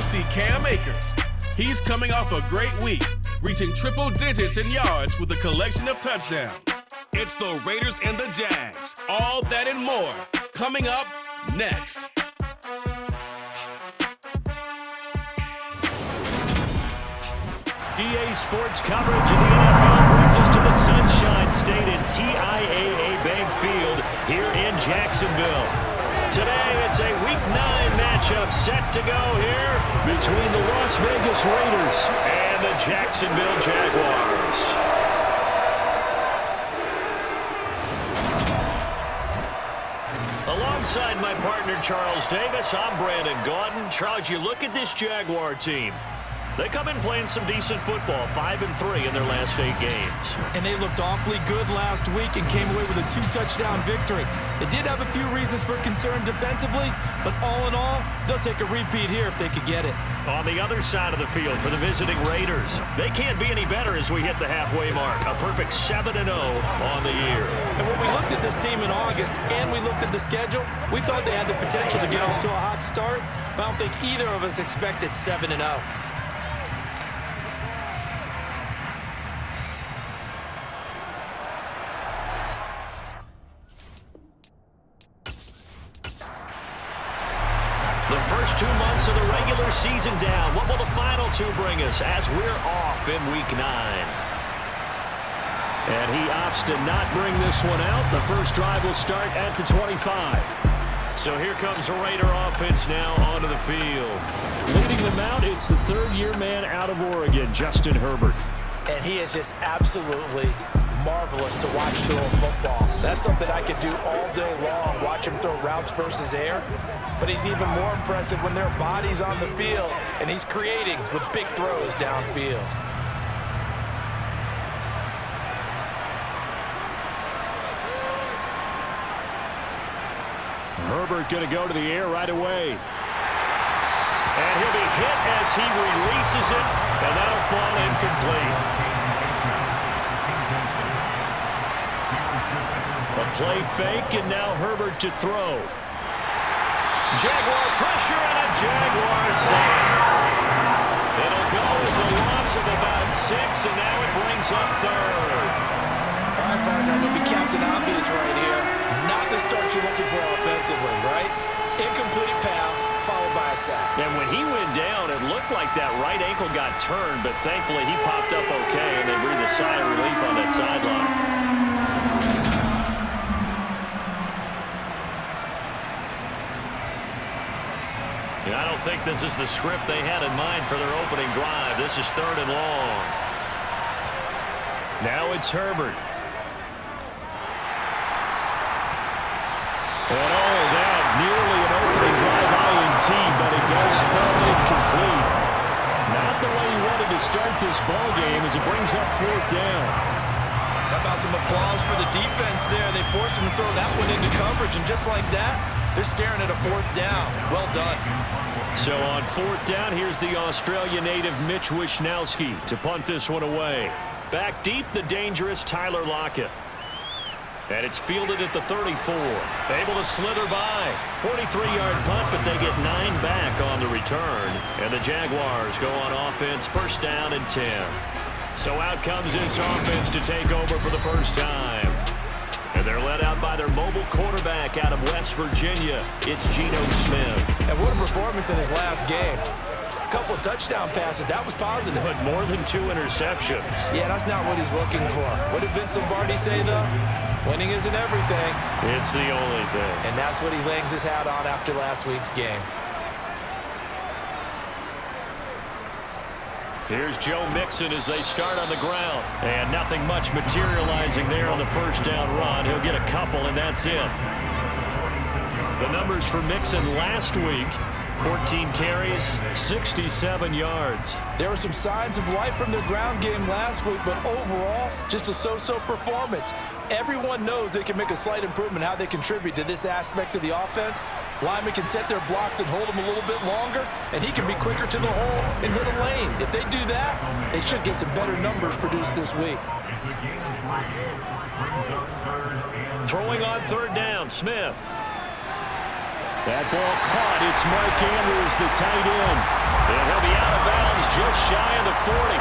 see Cam Akers. He's coming off a great week, reaching triple digits in yards with a collection of touchdowns. It's the Raiders and the Jags. All that and more coming up next. EA Sports coverage of the NFL brings us to the Sunshine State at TIAA Bank Field here in Jacksonville. Today, it's a Week 9 matchup set to go here between the Las Vegas Raiders and the Jacksonville Jaguars. Alongside my partner, Charles Davis, I'm Brandon Gaudin. Charles, you look at this Jaguar team. They come in playing some decent football, 5-3 in their last 8 games. And they looked awfully good last week and came away with a 2-touchdown victory. They did have a few reasons for concern defensively, but all in all, they'll take a repeat here if they could get it. On the other side of the field for the visiting Raiders, they can't be any better as we hit the halfway mark. A perfect 7-0 on the year. And when we looked at this team in August and we looked at the schedule, we thought they had the potential to get off to a hot start, but I don't think either of us expected 7-0. The first 2 months of the regular season down. What will the final 2 bring us as we're off in Week 9? And he opts to not bring this one out. The first drive will start at the 25. So here comes the Raider offense now onto the field. Leading them out, it's the third-year man out of Oregon, Justin Herbert. And he is just absolutely marvelous to watch throw a football. That's something I could do all day long, watch him throw routes versus air. But he's even more impressive when their body's on the field and he's creating with big throws downfield. Herbert going to go to the air right away. And he'll be hit as he releases it, and that'll fall incomplete. A play fake, and now Herbert to throw. Jaguar pressure and a Jaguar save. It'll go as a loss of about 6, and now it brings up third. All right, partner, I'm going to be Captain Obvious right here. Not the start you're looking for offensively, right? Incomplete pass, followed by a sack. And when he went down, it looked like that right ankle got turned, but thankfully he popped up okay, and they breathed a sigh of relief on that sideline. I don't think this is the script they had in mind for their opening drive. This is 3rd and long. Now it's Herbert. And all of that, nearly an opening drive INT, but it does fall incomplete. Not the way he wanted to start this ball game as it brings up 4th down. How about some applause for the defense there? They forced him to throw that one into coverage, and just like that, they're staring at a 4th down. Well done. So on 4th down, here's the Australia native Mitch Wishnowsky to punt this one away. Back deep, the dangerous Tyler Lockett. And it's fielded at the 34. Able to slither by. 43-yard punt, but they get 9 back on the return. And the Jaguars go on offense, 1st down and 10. So out comes this offense to take over for the first time. And they're led out by their mobile quarterback out of West Virginia. It's Geno Smith. And what a performance in his last game. A couple of touchdown passes. That was positive. But more than 2 interceptions. Yeah, that's not what he's looking for. What did Vince Lombardi say, though? Winning isn't everything. It's the only thing. And that's what he hangs his hat on after last week's game. Here's Joe Mixon as they start on the ground. And nothing much materializing there on the 1st down run. He'll get a couple, and that's it. The numbers for Mixon last week, 14 carries, 67 yards. There were some signs of life from their ground game last week, but overall, just a so-so performance. Everyone knows they can make a slight improvement how they contribute to this aspect of the offense. Linemen can set their blocks and hold them a little bit longer, and he can be quicker to the hole and hit a lane. If they do that, they should get some better numbers produced this week. Throwing on 3rd down, Smith. That ball caught. It's Mark Andrews, the tight end. And he'll be out of bounds just shy of the 40.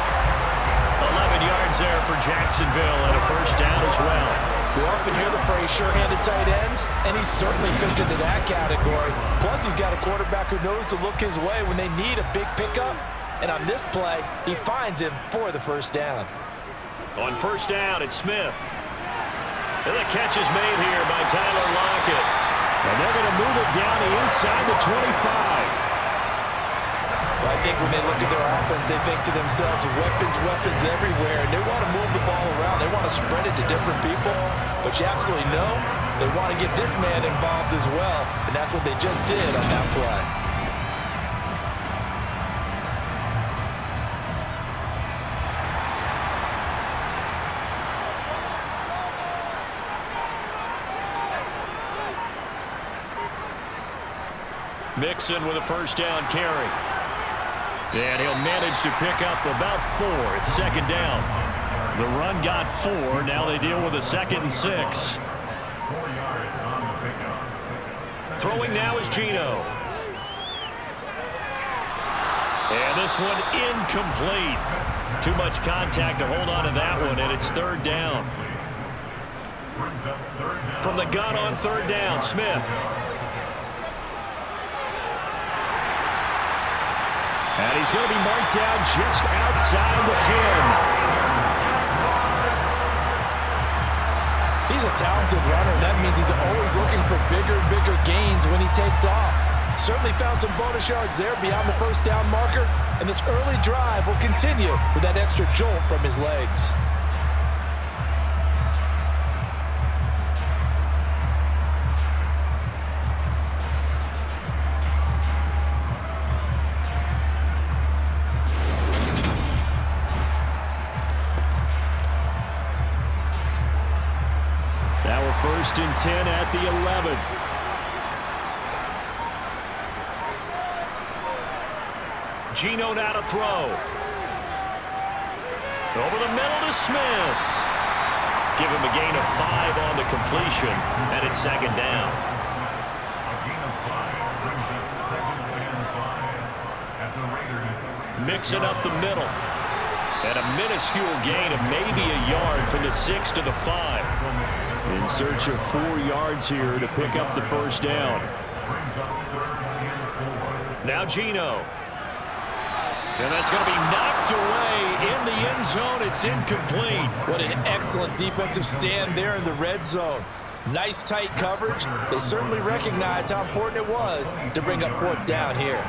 11 yards there for Jacksonville and a first down as well. We often hear the phrase sure-handed tight ends, and he certainly fits into that category. Plus, he's got a quarterback who knows to look his way when they need a big pickup. And on this play, he finds him for the first down. On first down, it's Smith. And the catch is made here by Tyler Lockett. And they're going to move it down to inside the 25. Well, I think when they look at their offense, they think to themselves, weapons everywhere. And they want to move the ball around. They want to spread it to different people. But you absolutely know they want to get this man involved as well. And that's what they just did on that play. Mixon with a first down carry. And he'll manage to pick up about 4. It's second down. The run got 4. Now they deal with a 2nd and 6. Throwing now is Geno. And this one incomplete. Too much contact to hold on to that one, and it's third down. From the gun on third down, Smith. And he's going to be marked down just outside the 10. He's a talented runner. That means he's always looking for bigger and bigger gains when he takes off. Certainly found some bonus yards there beyond the first down marker. And this early drive will continue with that extra jolt from his legs. First and 10 at the 11. Geno now to throw. Over the middle to Smith. Give him a gain of 5 on the completion, and it's second down. Mix it up the middle. And a minuscule gain of maybe a yard from the 6 to the 5. In search of 4 yards here to pick up the first down. Now Geno. And that's going to be knocked away in the end zone. It's incomplete. What an excellent defensive stand there in the red zone. Nice tight coverage. They certainly recognized how important it was to bring up fourth down here.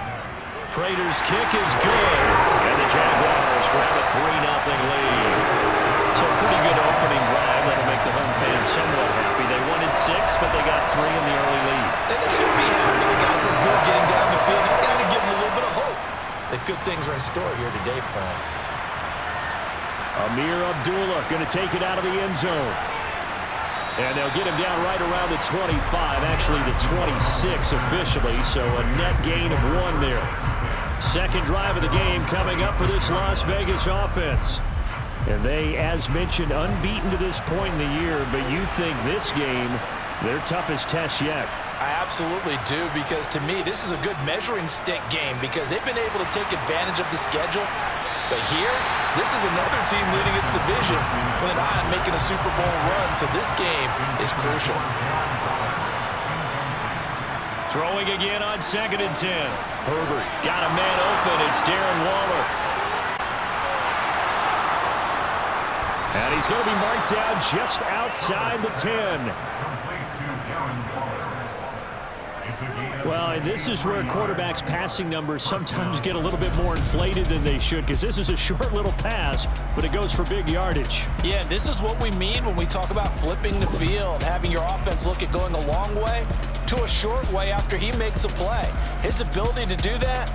Prater's kick is good. And the Jaguars grab a 3-0 lead. So a pretty good opening drive that'll make the home fans somewhat happy. They wanted 6, but they got 3 in the early lead. And they should be happy. The guys look good getting down the field. It's got to give them a little bit of hope that good things are in store here today for them. Amir Abdullah going to take it out of the end zone. And they'll get him down right around the 25, actually the 26 officially, so a net gain of 1 there. Second drive of the game coming up for this Las Vegas offense. And they, as mentioned, unbeaten to this point in the year, but you think this game, their toughest test yet. I absolutely do, because to me, this is a good measuring stick game because they've been able to take advantage of the schedule. But here, this is another team leading its division with an eye on making a Super Bowl run, so this game is crucial. Throwing again on 2nd and 10. Herbert got a man open. It's Darren Waller. And he's going to be marked down just outside the 10. Well, and this is where quarterbacks' passing numbers sometimes get a little bit more inflated than they should, because this is a short little pass, but it goes for big yardage. Yeah, this is what we mean when we talk about flipping the field, having your offense look at going a long way to a short way after he makes a play. His ability to do that,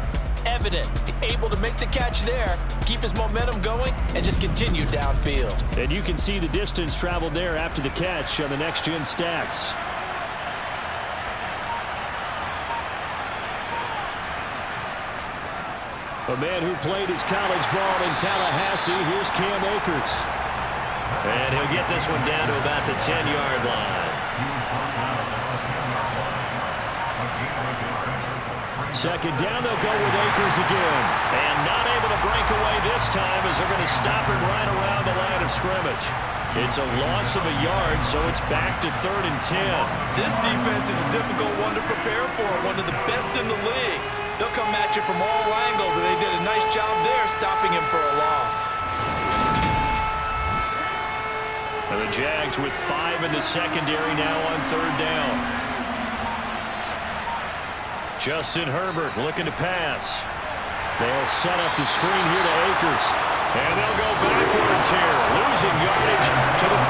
evident. Able to make the catch there, keep his momentum going, and just continue downfield. And you can see the distance traveled there after the catch on the next-gen stats. A man who played his college ball in Tallahassee, here's Cam Akers. And he'll get this one down to about the 10-yard line. second down, they'll go with Akers again. And not able to break away this time as they're going to stop him right around the line of scrimmage. It's a loss of a yard, so it's back to 3rd and 10. This defense is a difficult one to prepare for, one of the best in the league. They'll come at you from all angles, and they did a nice job there stopping him for a loss. And the Jags with 5 in the secondary now on 3rd down. Justin Herbert looking to pass. They'll set up the screen here to Akers. And they'll go backwards here, losing yardage to the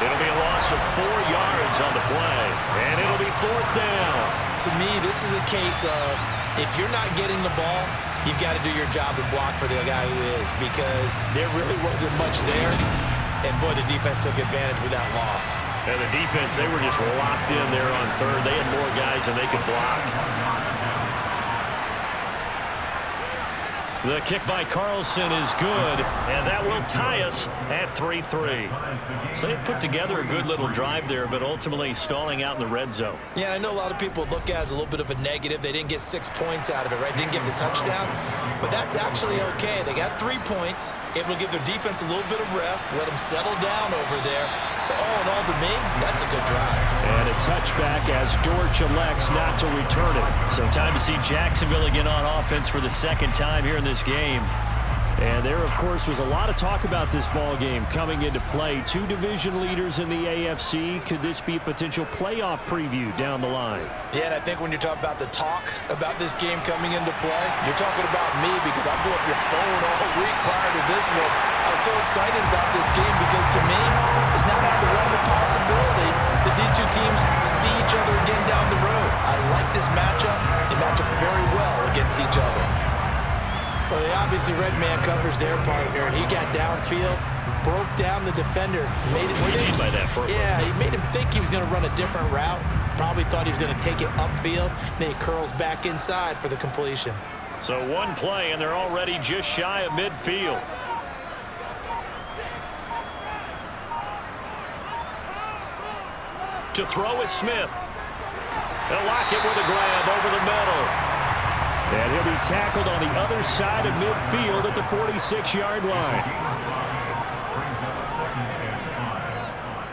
14. It'll be a loss of 4 yards on the play, and it'll be 4th down. To me, this is a case of if you're not getting the ball, you've got to do your job and block for the guy who is, because there really wasn't much there. And, boy, the defense took advantage with that loss. And the defense, they were just locked in there on 3rd. They had more guys than they could block. The kick by Carlson is good, and that will tie us at 3-3. So they put together a good little drive there, but ultimately stalling out in the red zone. Yeah, I know a lot of people look at it as a little bit of a negative. They didn't get 6 points out of it, right? Didn't get the touchdown. But that's actually okay. They got 3 points, able to give their defense a little bit of rest, let them settle down over there. So all in all, to me, that's a good drive. And a touchback as Dortch elects not to return it. So time to see Jacksonville again on offense for the 2nd time here in this game. And there, of course, was a lot of talk about this ball game coming into play. 2 division leaders in the AFC. Could this be a potential playoff preview down the line? Yeah, and I think when you're talking about the talk about this game coming into play, you're talking about me, because I blew up your phone all week prior to this one. I was so excited about this game because, to me, it's not out of the realm of possibility that these 2 teams see each other again down the road. I like this matchup. They match up very well against each other. Well, obviously, Red Man covers their partner, and he got downfield, broke down the defender. Made it. What do you mean by that, Burke? Yeah, he made him think he was going to run a different route. Probably thought he was going to take it upfield. Then he curls back inside for the completion. So 1 play, and they're already just shy of midfield. To throw is Smith. They'll lock it with a grab over the middle. And he'll be tackled on the other side of midfield at the 46-yard line.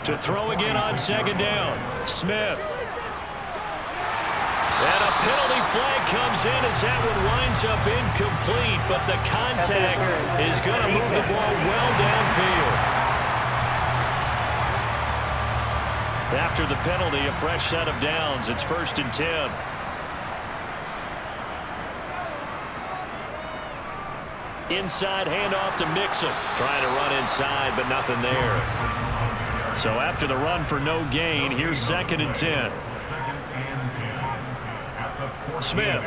To throw again on 2nd down. Smith. And a penalty flag comes in as that one winds up incomplete, but the contact is going to move the ball well downfield. After the penalty, a fresh set of downs. It's 1st and 10. Inside handoff to Mixon. Trying to run inside, but nothing there. So after the run for no gain, here's 2nd and 10. Smith.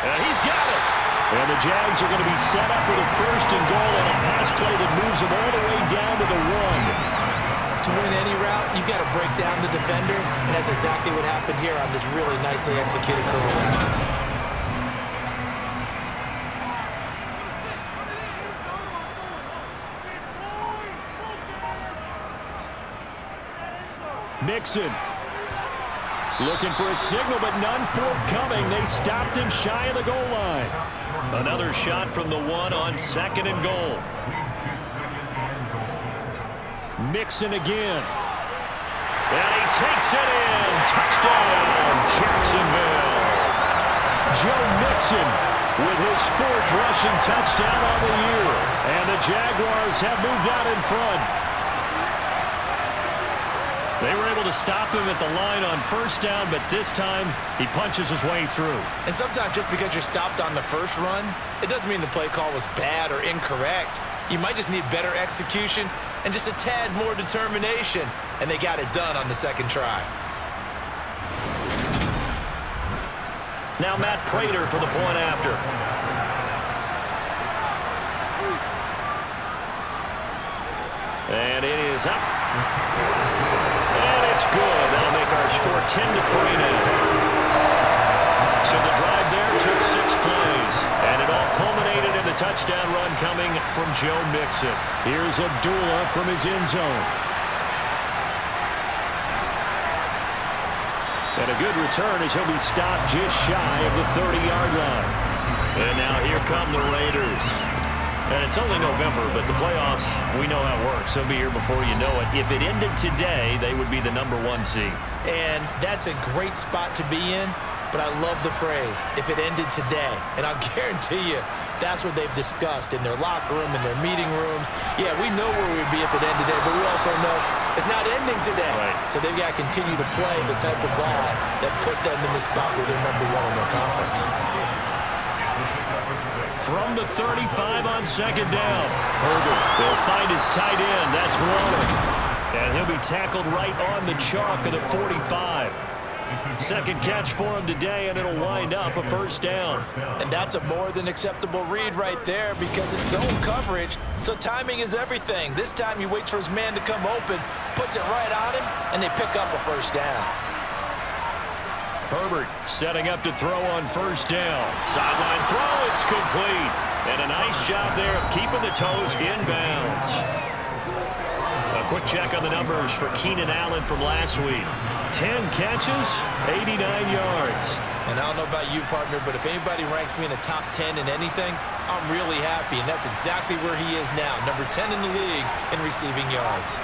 And he's got it. And the Jags are going to be set up with a 1st and goal on a pass play that moves them all the way down to the 1. To win any route, you've got to break down the defender, and that's exactly what happened here on this really nicely executed curl. Mixon looking for a signal, but none forthcoming. They stopped him shy of the goal line. Another shot from the 1 on 2nd and goal. Mixon again. And he takes it in. Touchdown, Jacksonville. Joe Mixon with his 4th rushing touchdown on the year. And the Jaguars have moved out in front. They were able to stop him at the line on 1st down, but this time he punches his way through. And sometimes just because you're stopped on the first run, it doesn't mean the play call was bad or incorrect. You might just need better execution and just a tad more determination, and they got it done on the 2nd try. Now Matt Prater for the point after. And it is up. And it's good. That'll make our score 10-3 now. So the drive there took 6 plays. And it all culminated in the touchdown run coming from Joe Mixon. Here's Abdullah from his end zone. And a good return as he'll be stopped just shy of the 30-yard line. And now here come the Raiders. And it's only November, but the playoffs, we know how it works. They'll be here before you know it. If it ended today, they would be the #1 seed. And that's a great spot to be in, but I love the phrase, if it ended today. And I'll guarantee you, that's what they've discussed in their locker room, in their meeting rooms. Yeah, we know where we'd be if it ended today, but we also know it's not ending today. Right. So they've got to continue to play the type of ball that put them in the spot where they're #1 in their conference. From the 35 on second down. Herbert will find his tight end. That's Waller. And he'll be tackled right on the chalk of the 45. Second catch for him today, and it'll wind up a first down. And that's a more than acceptable read right there because it's zone coverage, so timing is everything. This time he waits for his man to come open, puts it right on him, and they pick up a first down. Herbert setting up to throw on first down. Sideline throw, it's complete. And a nice job there of keeping the toes inbounds. A quick check on the numbers for Keenan Allen from last week. 10 catches, 89 yards. And I don't know about you, partner, but if anybody ranks me in the top 10 in anything, I'm really happy, and that's exactly where he is now, #10 in the league in receiving yards.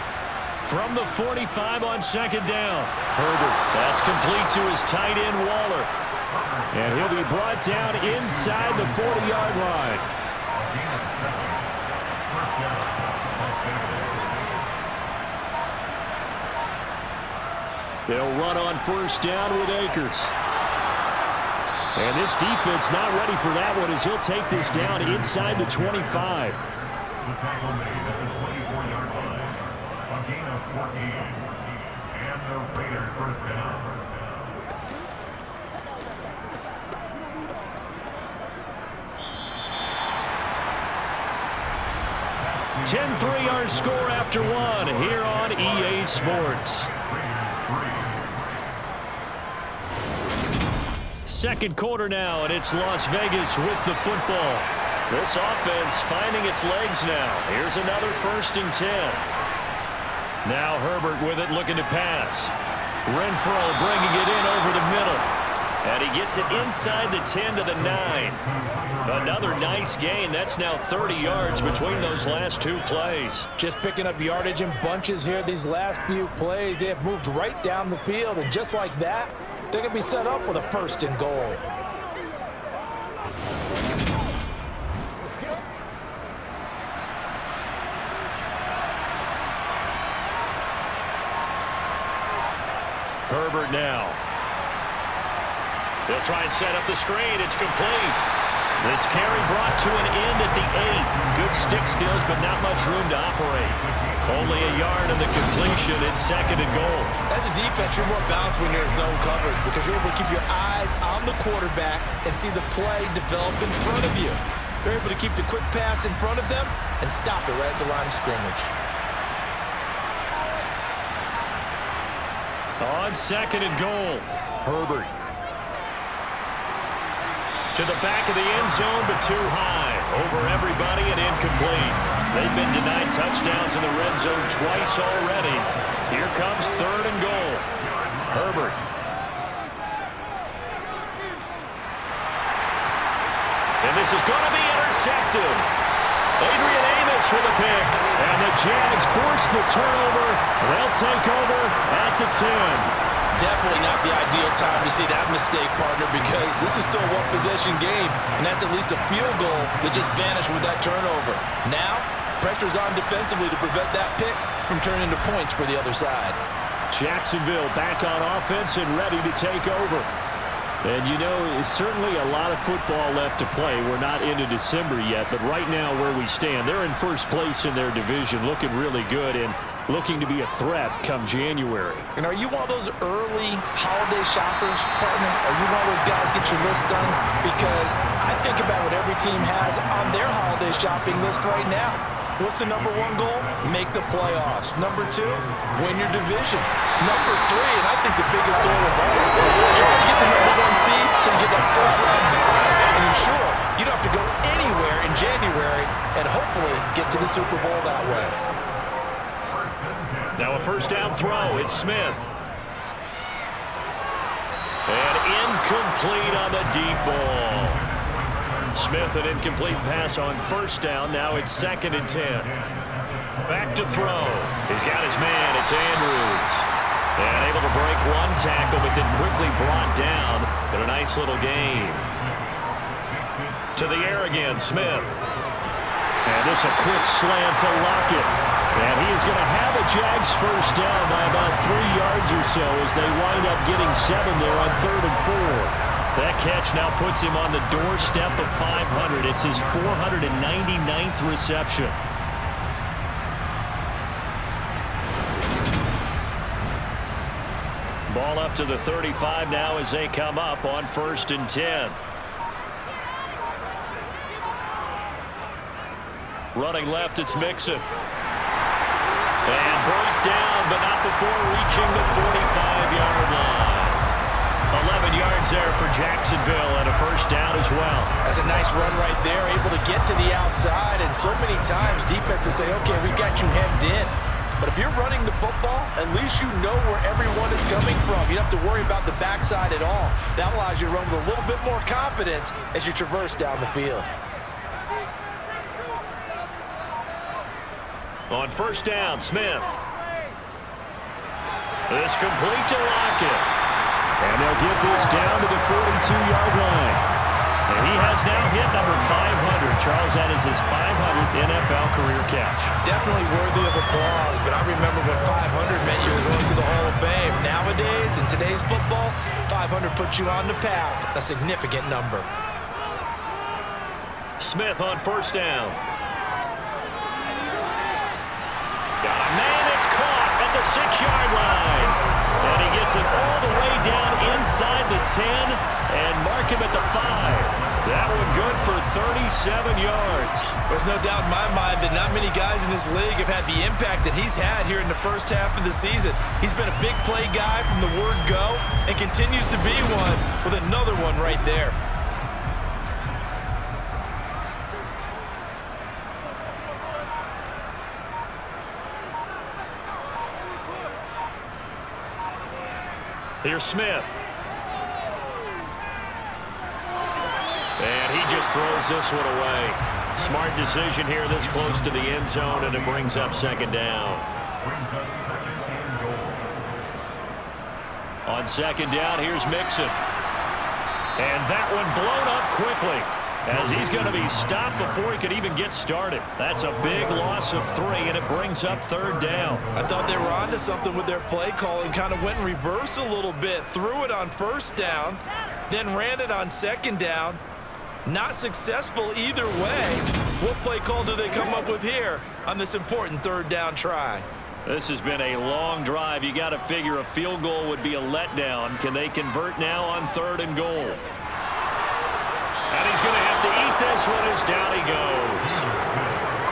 From the 45 on second down. Herbert, that's complete to his tight end, Waller. And he'll be brought down inside the 40-yard line. They'll run on first down with Akers. And this defense not ready for that one as he'll take this down inside the 25. The tackle made at the 24-yard line. A gain of 14. And the Raiders first down. 10-3 our score after one here on EA Sports. Second quarter now, and it's Las Vegas with the football. This offense finding its legs now. Here's another 1st and 10. Now Herbert with it, looking to pass. Renfro bringing it in over the middle. And he gets it inside the 10 to the 9. Another nice gain. That's now 30 yards between those last two plays. Just picking up yardage in bunches here these last few plays. They have moved right down the field, and just like that, they're going to be set up with a 1st and goal. Herbert now. They'll try and set up the screen. It's complete. This carry brought to an end at the 8. Good stick skills, but not much room to operate. Only a yard of the completion. It's 2nd and goal. As a defense, you're more balanced when you're in zone coverage because you're able to keep your eyes on the quarterback and see the play develop in front of you. You're able to keep the quick pass in front of them and stop it right at the line of scrimmage. On 2nd and goal, Herbert. To the back of the end zone, but too high. Over everybody and incomplete. They've been denied touchdowns in the red zone twice already. Here comes 3rd and goal. Herbert. And this is going to be intercepted. Adrian Amos with a pick. And the Jags force the turnover. They'll take over at the 10. Definitely not the ideal time to see that mistake, partner, because this is still a one-possession game, and that's at least a field goal that just vanished with that turnover. Now, pressure's on defensively to prevent that pick from turning into points for the other side. Jacksonville back on offense and ready to take over. And, you know, it's certainly a lot of football left to play. We're not into December yet, but right now where we stand, they're in first place in their division, looking really good and looking to be a threat come January. And are you one of those early holiday shoppers, partner? Are you one of those guys get your list done? Because I think about what every team has on their holiday shopping list right now. What's the #1 goal? Make the playoffs. #2, win your division. #3, and I think the biggest goal of all, try to get the #1 seed so you get that first round bye and ensure you don't have to go anywhere in January and hopefully get to the Super Bowl that way. Now a first down throw. It's Smith. And incomplete on the deep ball. Smith, an incomplete pass on first down. Now it's 2nd and 10. Back to throw. He's got his man. It's Andrews. And able to break one tackle, but then quickly brought down. But a nice little gain. To the air again, Smith. And this a quick slant to Lockett. And he is going to have a Jags first down by about 3 yards or so as they wind up getting 7 there on 3rd and 4. That catch now puts him on the doorstep of 500. It's his 499th reception. Ball up to the 35 now as they come up on 1st and 10. Running left, it's Mixon. And brought down, but not before reaching the 45-yard line. 11 yards there for Jacksonville and a first down as well. That's a nice run right there, able to get to the outside. And so many times defenses say, okay, we got you hemmed in. But if you're running the football, at least you know where everyone is coming from. You don't have to worry about the backside at all. That allows you to run with a little bit more confidence as you traverse down the field. On first down, Smith. This complete to Lockett. And they'll get this down to the 42-yard line. And he has now hit number 500. Charles, that is his 500th NFL career catch. Definitely worthy of applause, but I remember when 500 meant you were going to the Hall of Fame. Nowadays, in today's football, 500 puts you on the path, a significant number. Smith on first down. Got a man, it's caught at the 6-yard line. And he gets it all the way down inside the 10 and mark him at the 5. That one good for 37 yards. There's no doubt in my mind that not many guys in this league have had the impact that he's had here in the first half of the season. He's been a big play guy from the word go and continues to be one with another one right there. Here's Smith. And he just throws this one away. Smart decision here this close to the end zone, and it brings up 2nd down. On 2nd down, here's Mixon. And that one blown up quickly as he's going to be stopped before he could even get started. That's a big loss of 3, and it brings up 3rd down. I thought they were onto something with their play call and kind of went in reverse a little bit. Threw it on 1st down, then ran it on 2nd down. Not successful either way. What play call do they come up with here on this important 3rd down try? This has been a long drive. You got to figure a field goal would be a letdown. Can they convert now on 3rd and goal? And he's going to have to eat this one as down he goes.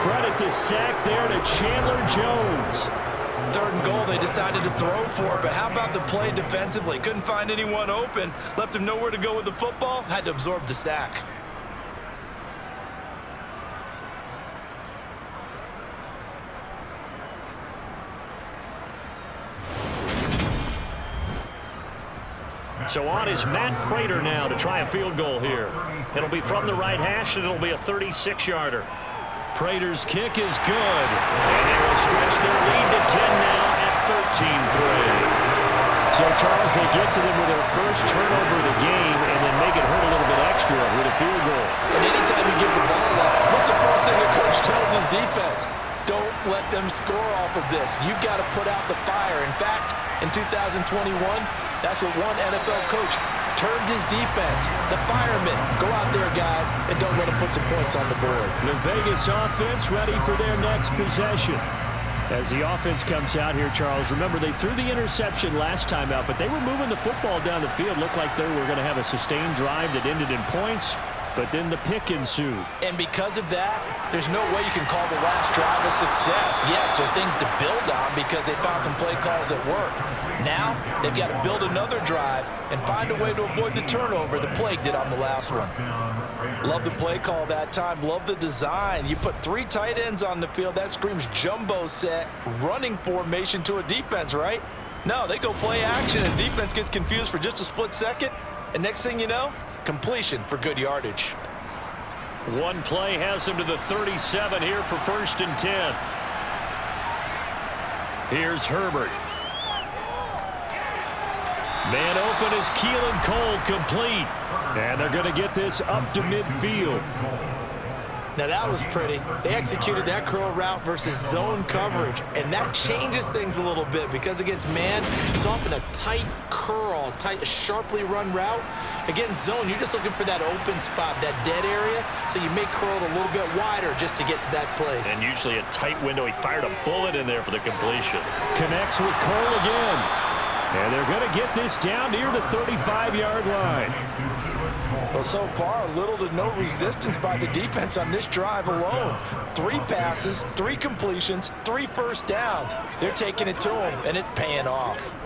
Credit the sack there to Chandler Jones. 3rd and goal they decided to throw for, but how about the play defensively? Couldn't find anyone open, left him nowhere to go with the football, had to absorb the sack. So on is Matt Prater now to try a field goal here. It'll be from the right hash, and it'll be a 36-yarder. Prater's kick is good, and they will stretch their lead to 10 now at 13-3. So, Charles, they get to them with their first turnover of the game and then make it hurt a little bit extra with a field goal. And anytime you give the ball up, what's the first thing the coach tells his defense? Don't let them score off of this. You've got to put out the fire. In fact, in 2021, that's what one NFL coach termed his defense. The firemen. Go out there, guys, and don't let them put some points on the board. The Vegas offense ready for their next possession. As the offense comes out here, Charles, remember they threw the interception last time out, but they were moving the football down the field. Looked like they were going to have a sustained drive that ended in points, but then the pick ensued. And because of that, there's no way you can call the last drive a success. Yes, there are things to build on because they found some play calls that work. Now, they've got to build another drive and find a way to avoid the turnover the Plague did on the last one. Love the play call that time. Love the design. You put 3 tight ends on the field. That screams jumbo set, running formation to a defense, right? No, they go play action, and defense gets confused for just a split second, and next thing you know, completion for good yardage. One play has him to the 37 here for 1st and 10. Here's Herbert. Man open is Keelan Cole, complete. And they're going to get this up to midfield. Now that was pretty. They executed that curl route versus zone coverage, and that changes things a little bit because against man, it's often a tight curl, sharply run route. Against zone, you're just looking for that open spot, that dead area, so you may curl it a little bit wider just to get to that place. And usually a tight window. He fired a bullet in there for the completion. Connects with Cole again. And they're going to get this down near the 35-yard line. Well, so far, little to no resistance by the defense on this drive alone. 3 passes, 3 completions, 3 first downs. They're taking it to them, and it's paying off.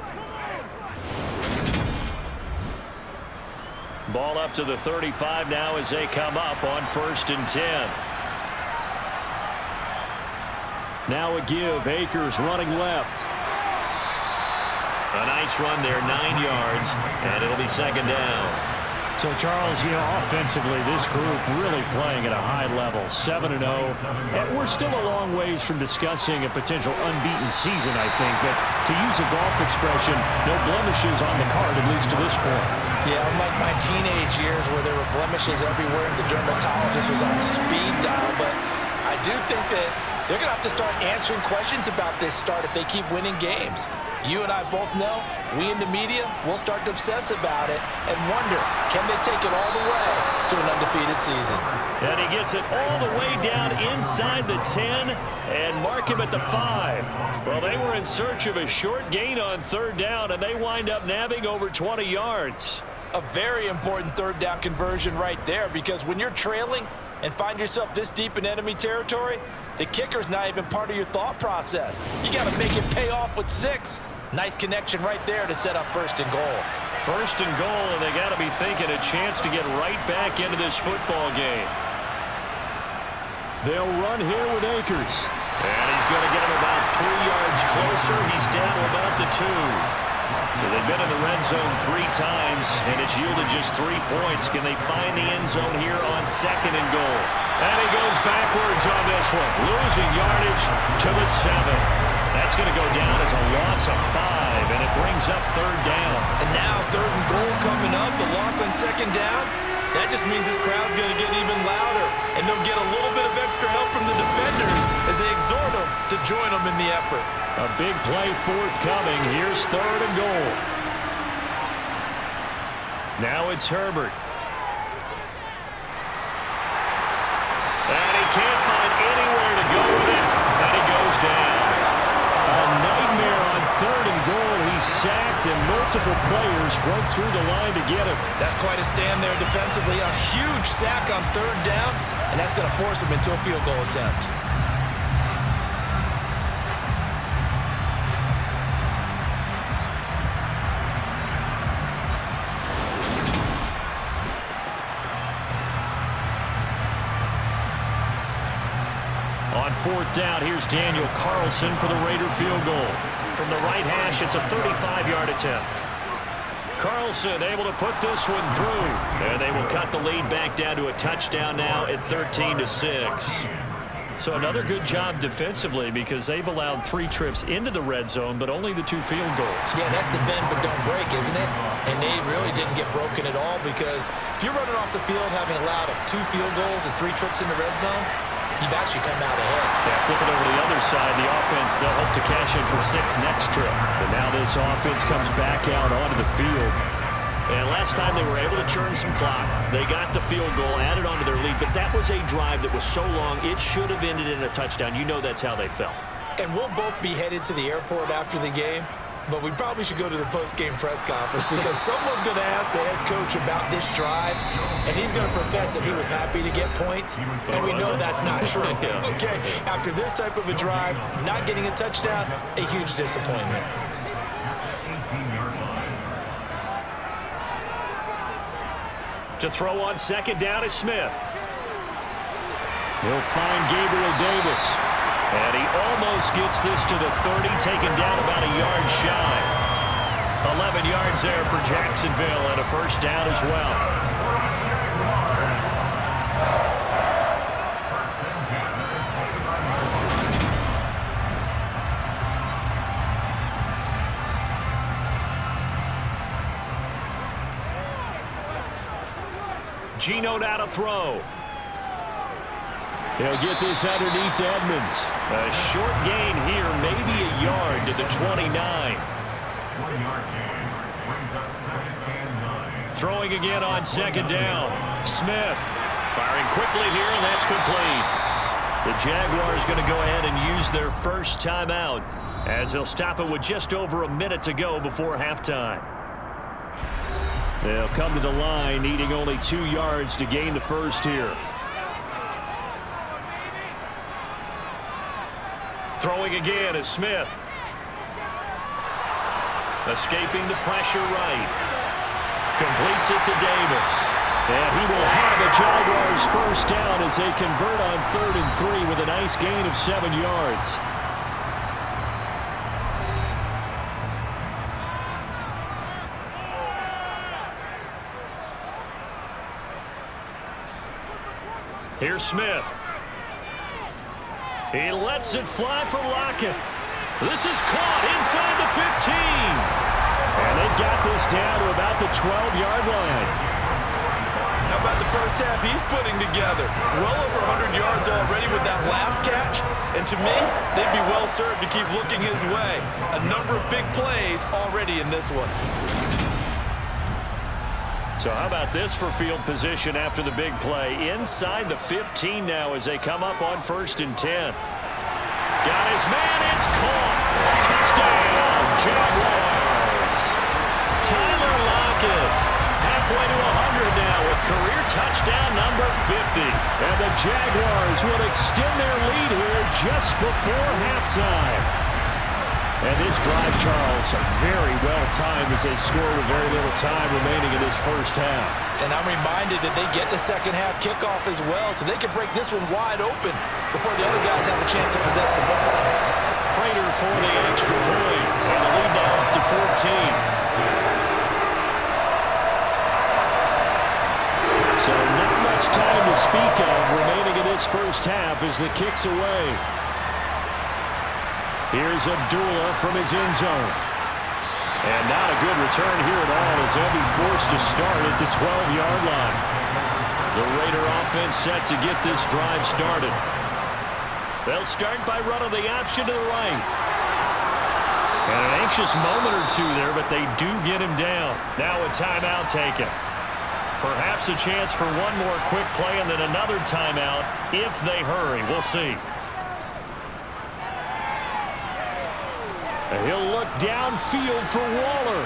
Ball up to the 35 now as they come up on 1st and 10. Now a give. Akers running left. A nice run there, 9 yards, and it'll be 2nd down. So, Charles, offensively, this group really playing at a high level, 7-0. And we're still a long ways from discussing a potential unbeaten season, I think. But to use a golf expression, no blemishes on the card, at least to this point. Yeah, unlike my teenage years where there were blemishes everywhere and the dermatologist was on speed dial. But I do think that they're going to have to start answering questions about this start if they keep winning games. You and I both know, we in the media will start to obsess about it and wonder, can they take it all the way to an undefeated season? And he gets it all the way down inside the 10 and mark him at the 5. Well, they were in search of a short gain on 3rd down, and they wind up nabbing over 20 yards. A very important 3rd down conversion right there, because when you're trailing and find yourself this deep in enemy territory, the kicker's not even part of your thought process. You got to make it pay off with 6. Nice connection right there to set up 1st and goal. 1st and goal, and they got to be thinking a chance to get right back into this football game. They'll run here with Akers. And he's going to get him about 3 yards closer. He's down to about the 2. So they've been in the red zone 3 times, and it's yielded just 3 points. Can they find the end zone here on 2nd and goal? And he goes backwards on this one, losing yardage to the 7. That's going to go down as a loss of 5, and it brings up 3rd down. And now 3rd and goal coming up, the loss on 2nd down. That just means this crowd's going to get even louder, and they'll get a little bit of extra help from the defenders as they exhort them to join them in the effort. A big play forthcoming. Here's 3rd and goal. Now it's Herbert. And he can't find anywhere to go with it, and he goes down. A nightmare on 3rd and goal. He's sacked, and multiple players broke through the line to get him. That's quite a stand there defensively. A huge sack on 3rd down, and that's going to force him into a field goal attempt. On 4th down, here's Daniel Carlson for the Raider field goal. From the right hash, it's a 35-yard attempt. Carlson able to put this one through. And they will cut the lead back down to a touchdown now at 13-6. So another good job defensively because they've allowed 3 trips into the red zone, but only the 2 field goals. Yeah, that's the bend but don't break, isn't it? And they really didn't get broken at all because if you're running off the field having allowed 2 field goals and 3 trips in the red zone, you've actually come out ahead. Yeah, flipping over to the other side, the offense, they'll hope to cash in for 6 next trip. But now this offense comes back out onto the field. And last time they were able to churn some clock. They got the field goal, added onto their lead, but that was a drive that was so long, it should have ended in a touchdown. You know that's how they felt. And we'll both be headed to the airport after the game, but we probably should go to the post-game press conference because someone's going to ask the head coach about this drive, and he's going to profess that he was happy to get points, and we know that's not true. Yeah. Okay, after this type of a drive, not getting a touchdown, a huge disappointment. To throw on 2nd down is Smith. He'll find Gabriel Davis. And he almost gets this to the 30, taken down about a yard shy. 11 yards there for Jacksonville and a first down as well. Geno now to throw. He'll get this underneath to Edmonds. A short gain here, maybe a yard to the 29. 1-yard gain brings up 2nd and 9. Throwing again on 2nd down. Smith firing quickly here, and that's complete. The Jaguars going to go ahead and use their first timeout as they'll stop it with just over a minute to go before halftime. They'll come to the line, needing only 2 yards to gain the first here. Throwing again is Smith. Escaping the pressure right. Completes it to Davis. And he will have the Jaguars first down as they convert on 3rd and 3 with a nice gain of 7 yards. Here's Smith. He lets it fly for Lockett. This is caught inside the 15. And they've got this down to about the 12-yard line. How about the first half he's putting together? Well over 100 yards already with that last catch. And to me, they'd be well served to keep looking his way. A number of big plays already in this one. So how about this for field position after the big play? Inside the 15 now as they come up on 1st and 10. Got his man, it's caught. Touchdown, Jaguars. Tyler Lockett, halfway to 100 now with career touchdown number 50. And the Jaguars will extend their lead here just before halftime. And this drive, Charles, very well timed as they score with very little time remaining in this first half. And I'm reminded that they get the second half kickoff as well, so they can break this one wide open before the other guys have a chance to possess the football. Prater for the extra point, and the lead now up to 14. So not much time to speak of remaining in this first half as the kick's away. Here's Abdullah from his end zone. And not a good return here at all as they'll be forced to start at the 12-yard line. The Raider offense set to get this drive started. They'll start by running the option to the right. And an anxious moment or two there, but they do get him down. Now a timeout taken. Perhaps a chance for one more quick play and then another timeout if they hurry. We'll see. He'll look downfield for Waller.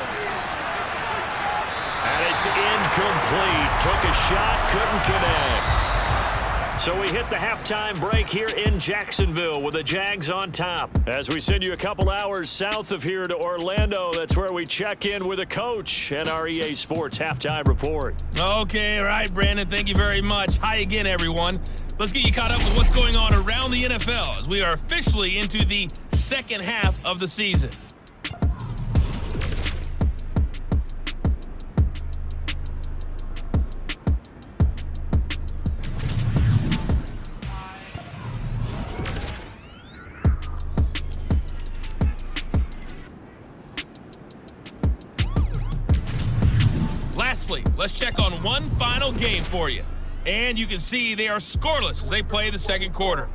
And it's incomplete. Took a shot, couldn't connect. So we hit the halftime break here in Jacksonville with the Jags on top. As we send you a couple hours south of here to Orlando, that's where we check in with a coach and our EA Sports halftime report. Okay, all right, Brandon, thank you very much. Hi again, everyone. Let's get you caught up with what's going on around the NFL as we are officially into the second half of the season. Lastly, let's check on one final game for you. And you can see they are scoreless as they play the second quarter.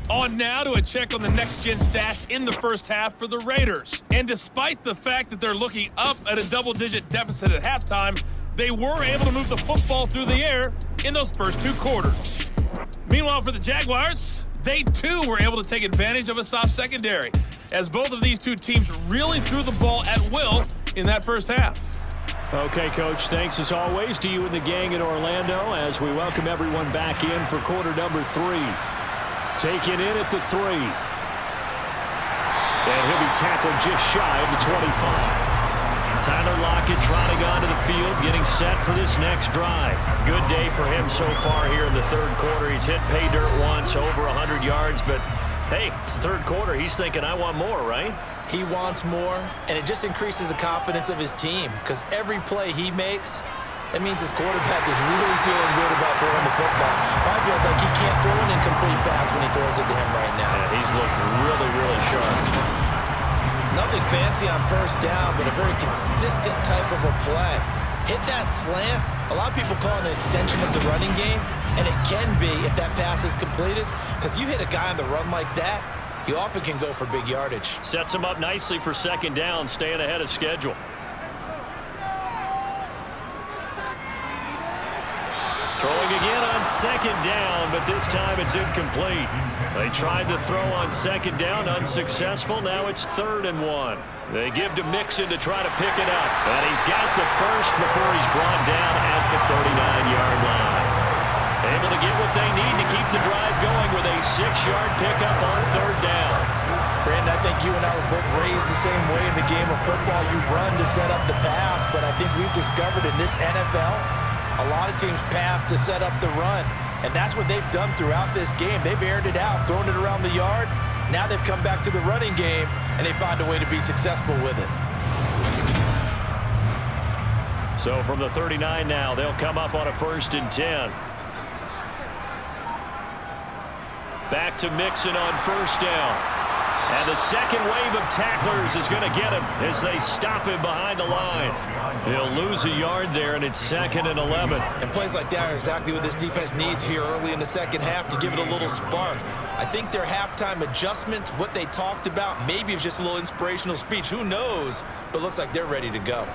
On now to a check on the next-gen stats in the first half for the Raiders. And despite the fact that they're looking up at a double-digit deficit at halftime, they were able to move the football through the air in those first two quarters. Meanwhile, for the Jaguars, they too were able to take advantage of a soft secondary, as both of these two teams really threw the ball at will in that first half. Okay, Coach, thanks as always to you and the gang in Orlando as we welcome everyone back in for quarter number 3. Taken in at the 3. And he'll be tackled just shy of the 25. Tyler Lockett trotting onto the field, getting set for this next drive. Good day for him so far here in the third quarter. He's hit pay dirt once, over 100 yards, but Hey, it's the third quarter. He's thinking, I want more, right? He wants more, and it just increases the confidence of his team because every play he makes, that means his quarterback is really feeling good about throwing the football. Probably feels like he can't throw an incomplete pass when he throws it to him right now. Yeah, he's looked really, really sharp. Nothing fancy on first down, but a very consistent type of a play. Hit that slant. A lot of people call it an extension of the running game, and it can be if that pass is completed, because you hit a guy on the run like that, you often can go for big yardage. Sets him up nicely for second down, staying ahead of schedule. Throwing again on second down, but this time it's incomplete. They tried to throw on second down, unsuccessful. Now it's 3rd and 1. They give to Mixon to try to pick it up. And he's got the first before he's brought down at the 39-yard line. Able to get what they need to keep the drive going with a 6-yard pickup on 3rd down. Brandon, I think you and I were both raised the same way in the game of football. You run to set up the pass, but I think we've discovered in this NFL, a lot of teams pass to set up the run. And that's what they've done throughout this game. They've aired it out, thrown it around the yard. Now they've come back to the running game, and they find a way to be successful with it. So from the 39 now, they'll come up on a 1st and 10. Back to Mixon on 1st down. And the second wave of tacklers is going to get him as they stop him behind the line. He'll lose a yard there, and it's 2nd and 11. And plays like that are exactly what this defense needs here early in the second half to give it a little spark. I think their halftime adjustments, what they talked about, maybe it was just a little inspirational speech. Who knows? But looks like they're ready to go.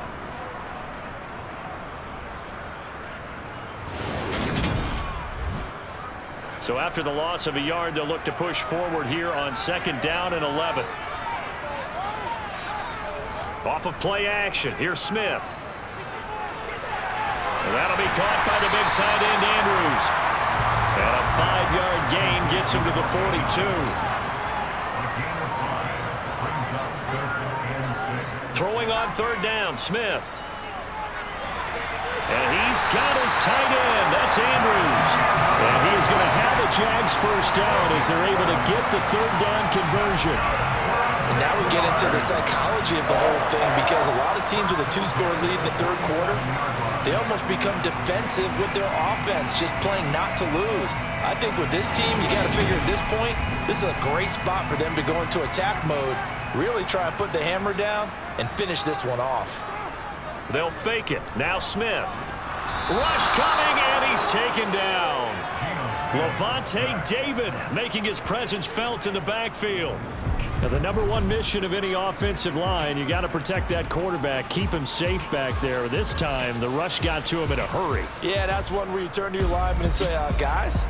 So after the loss of a yard, they'll look to push forward here on 2nd down and 11. Off of play action, here's Smith. And that'll be caught by the big tight end, Andrews. And a 5-yard gain gets him to the 42. Throwing on 3rd down, Smith. And he's got his tight end. That's Andrews. And he is going to have a Jags first down as they're able to get the 3rd down conversion. And now we get into the psychology of the whole thing because a lot of teams with a 2-score lead in the 3rd quarter, they almost become defensive with their offense, just playing not to lose. I think with this team, you got to figure at this point, this is a great spot for them to go into attack mode, really try and put the hammer down and finish this one off. They'll fake it. Now Smith. Rush coming, and he's taken down. Levante David making his presence felt in the backfield. Now, the number one mission of any offensive line, you got to protect that quarterback, keep him safe back there. This time, the rush got to him in a hurry. Yeah, that's one where you turn to your lineman and say, guys,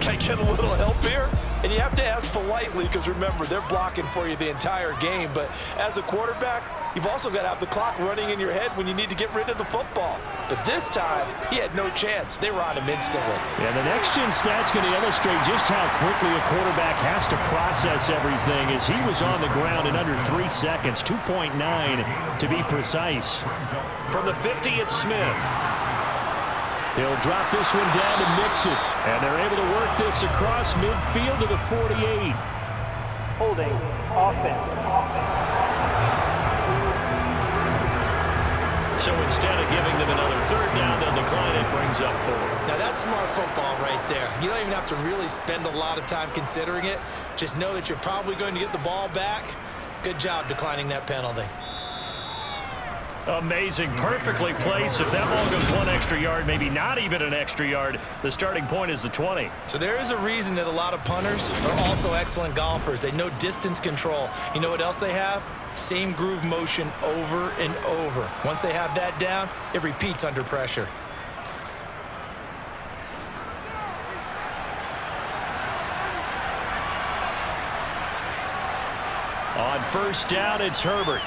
can I get a little help here? And you have to ask politely because, remember, they're blocking for you the entire game. But as a quarterback, you've also got to have the clock running in your head when you need to get rid of the football. But this time, he had no chance. They were on him instantly. Yeah, the next-gen stat's going to illustrate just how quickly a quarterback has to process everything as he was on the ground in under 3 seconds, 2.9 to be precise. From the 50, it's Smith. He'll drop this one down to Mixon, and they're able to work this across midfield to the 48. Holding offense. So instead of giving them another 3rd down, they'll decline it, brings up 4. Now that's smart football right there. You don't even have to really spend a lot of time considering it. Just know that you're probably going to get the ball back. Good job declining that penalty. Amazing, perfectly placed. If that ball goes 1 extra yard, maybe not even an extra yard, the starting point is the 20. So there is a reason that a lot of punters are also excellent golfers. They know distance control. You know what else they have? Same groove motion over and over. Once they have that down, it repeats under pressure. On 1st down, it's Herbert.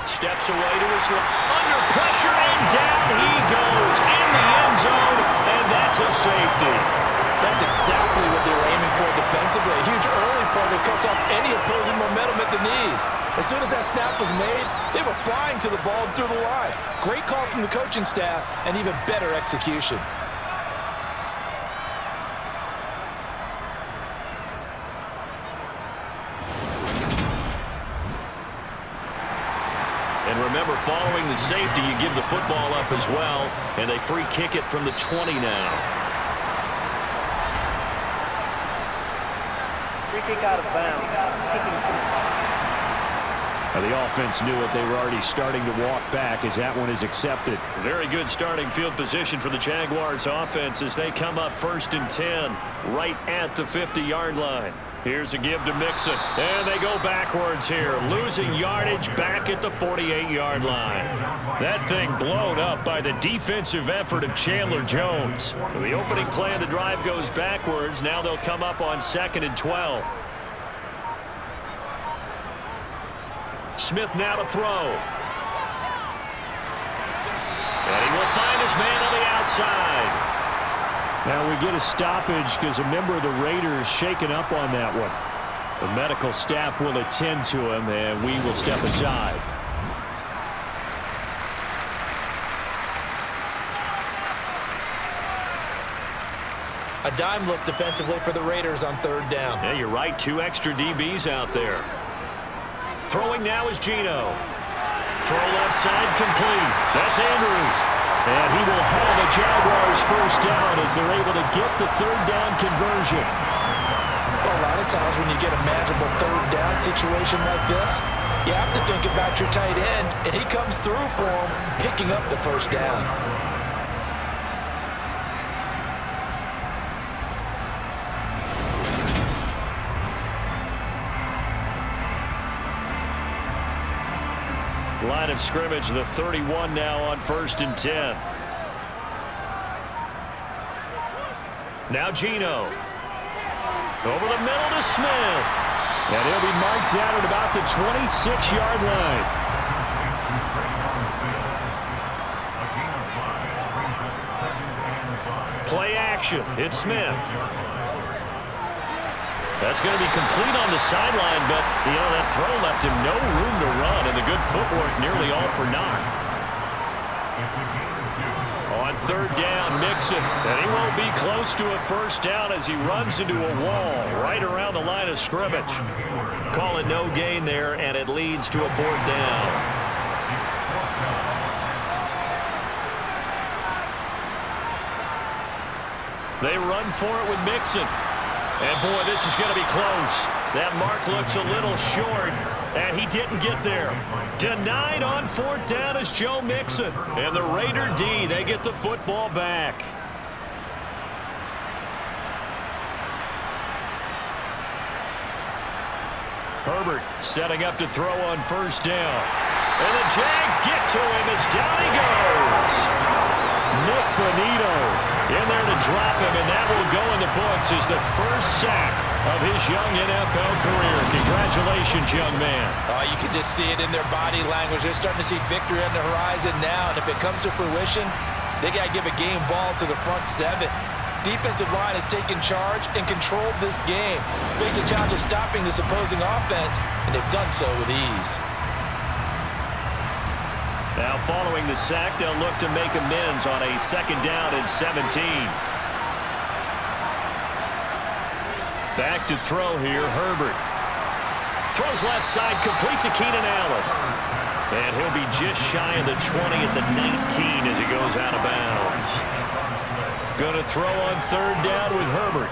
Steps away to his left. Under pressure, and down he goes in the end zone, and that's a safety. That's exactly what they were aiming for defensively. A huge early play that cuts off any opposing momentum at the knees. As soon as that snap was made, they were flying to the ball and through the line. Great call from the coaching staff, and even better execution. the safety, you give the football up as well, and they free kick it from the 20 now. Free kick out of bounds. The offense knew it. They were already starting to walk back as that one is accepted. Very good starting field position for the Jaguars offense as they come up 1st and 10 right at the 50-yard line. Here's a give to Mixon, and they go backwards here, losing yardage back at the 48-yard line. That thing blown up by the defensive effort of Chandler Jones. So the opening play of the drive goes backwards. Now they'll come up on 2nd and 12. Smith now to throw. And he will find his man on the outside. Now we get a stoppage because a member of the Raiders shaken up on that one. The medical staff will attend to him, and we will step aside. A dime look defensively for the Raiders on 3rd down. Yeah, you're right. 2 extra DBs out there. Throwing now is Geno. Throw left side complete. That's Andrews. And he will have the Jaguars 1st down as they're able to get the 3rd down conversion. Well, a lot of times when you get a manageable 3rd down situation like this, you have to think about your tight end, and he comes through for him, picking up the 1st down. Line of scrimmage, the 31 now on 1st and 10. Now Geno. Over the middle to Smith. And he'll be marked down at about the 26-yard line. Play action. It's Smith. That's going to be complete on the sideline, but, that throw left him no room to run, and the good footwork nearly all for naught. On 3rd down, Mixon, and he won't be close to a 1st down as he runs into a wall right around the line of scrimmage. Call it no gain there, and it leads to a 4th down. They run for it with Mixon. And, boy, this is going to be close. That mark looks a little short, and he didn't get there. Denied on 4th down is Joe Mixon. And the Raider D, they get the football back. Herbert setting up to throw on 1st down. And the Jags get to him as down he goes. Nick Bonito in there to drop him, and that will go in the books as the 1st sack of his young NFL career. Congratulations, young man. You can just see it in their body language. They're starting to see victory on the horizon now, and if it comes to fruition, they got to give a game ball to the front 7. Defensive line has taken charge and controlled this game. Face a challenge of stopping this opposing offense, and they've done so with ease. Now following the sack, they'll look to make amends on a 2nd down and 17. Back to throw here, Herbert. Throws left side, complete to Keenan Allen. And he'll be just shy of the 20 at the 19 as he goes out of bounds. Going to throw on 3rd down with Herbert.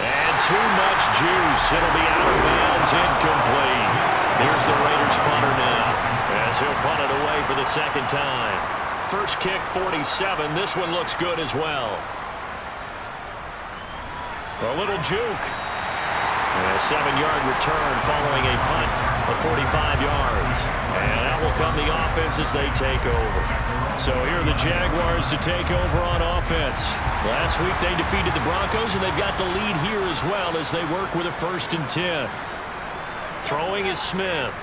And too much juice. It'll be out of bounds, incomplete. Here's the Raiders punter now as he'll punt it away for the 2nd time. First kick, 47. This one looks good as well. A little juke. And a 7-yard return following a punt of 45 yards. And out will come the offense as they take over. So here are the Jaguars to take over on offense. Last week they defeated the Broncos, and they've got the lead here as well as they work with a 1st and 10. Throwing is Smith.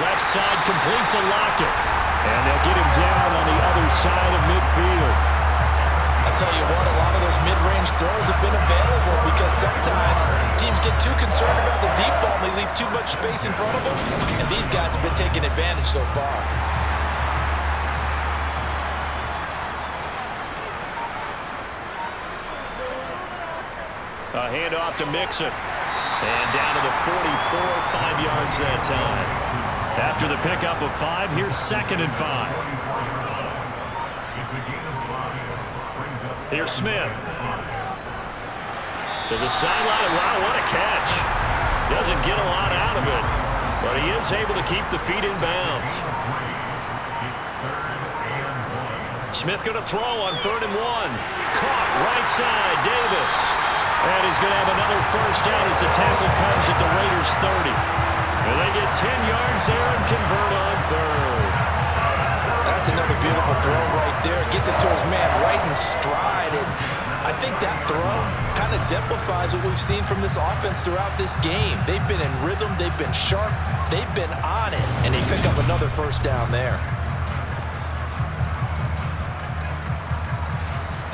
Left side complete to Lockett. And they'll get him down on the other side of midfield. I'll tell you what, a lot of those mid-range throws have been available because sometimes teams get too concerned about the deep ball and they leave too much space in front of them. And these guys have been taking advantage so far. A handoff to Mixon. And down to the 44, 5 yards that time. After the pickup of 5, here's 2nd and 5. Here's Smith. To the sideline. Wow, what a catch. Doesn't get a lot out of it, but he is able to keep the feet in bounds. Smith going to throw on 3rd and 1. Caught right side, Davis. And he's going to have another first down as the tackle comes at the Raiders' 30. And they get 10 yards there and convert on 3rd. That's another beautiful throw right there. Gets it to his man right in stride. And I think that throw kind of exemplifies what we've seen from this offense throughout this game. They've been in rhythm. They've been sharp. They've been on it. And they pick up another first down there.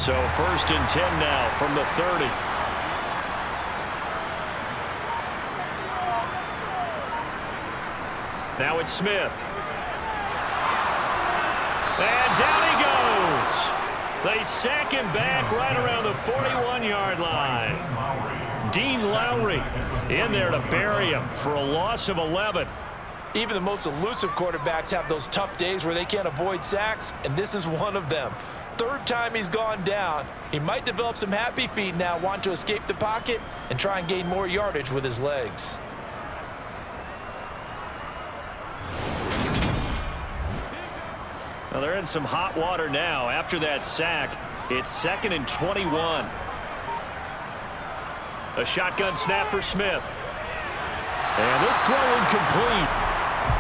So 1st and 10 now from the 30. Now it's Smith. And down he goes. They sack him back right around the 41-yard line. Dean Lowry in there to bury him for a loss of 11. Even the most elusive quarterbacks have those tough days where they can't avoid sacks, and this is one of them. 3rd time he's gone down. He might develop some happy feet now, want to escape the pocket and try and gain more yardage with his legs. Well, they're in some hot water now. After that sack, it's 2nd and 21. A shotgun snap for Smith. And this throw incomplete.